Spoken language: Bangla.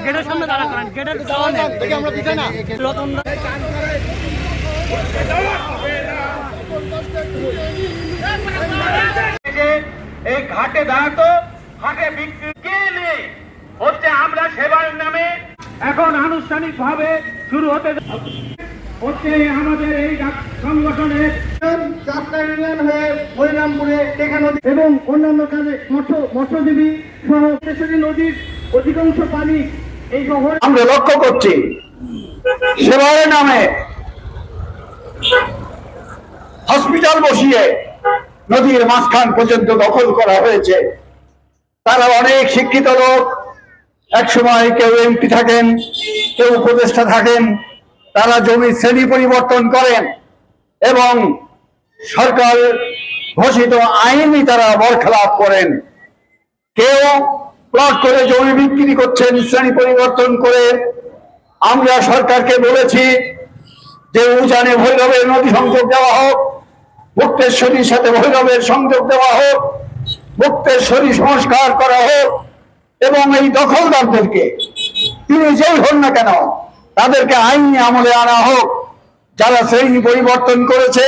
গেটের সামনে দাঁড়া করেন, গেটের সামনে আমরা পিছনে না রতন এই ঘাটে দাঁড়াতো, ঘাটে বিক্রি গেলে হচ্ছে আমরা সেবার নামে এখন আনুষ্ঠানিক ভাবে শুরু হতে হচ্ছে আমাদের এই সংগঠনের যাত্রা ইউনিয়ন হয়ে হরিরামপুরে টেকা নদী এবং অন্যান্য কাজে মৎস্যজীবী সহ কেশরী নদীর অধিকাংশ পানি এই শহরে আমরা লক্ষ্য করছি সেবার নামে হসপিটাল বসিয়ে নদীর মাঝখান পর্যন্ত দখল করা হয়েছে। তারা অনেক শিক্ষিত লোক, একসময় কেউ এমপি থাকেন, কেউ উপদেষ্টা থাকেন, তারা জমির শ্রেণী পরিবর্তন করেন এবং সরকার ঘোষিত আইনই তারা বরখেলাপ করেন। কেউ প্লট করে জমি বিক্রি করছেন শ্রেণী পরিবর্তন করে। আমরা সরকারকে বলেছি যে উজানে ভৈরবের নদী সংযোগ দেওয়া হোক, মুক্তেশ্বরীর সাথে ভৈরবের সংযোগ দেওয়া হোক, মুক্তেশ্বরী সংস্কার করা হোক এবং এই দখলদারদেরকে তিনি যেই হন না কেন তাদেরকে আইনি আমলে আনা হোক। যারা শ্রেণী পরিবর্তন করেছে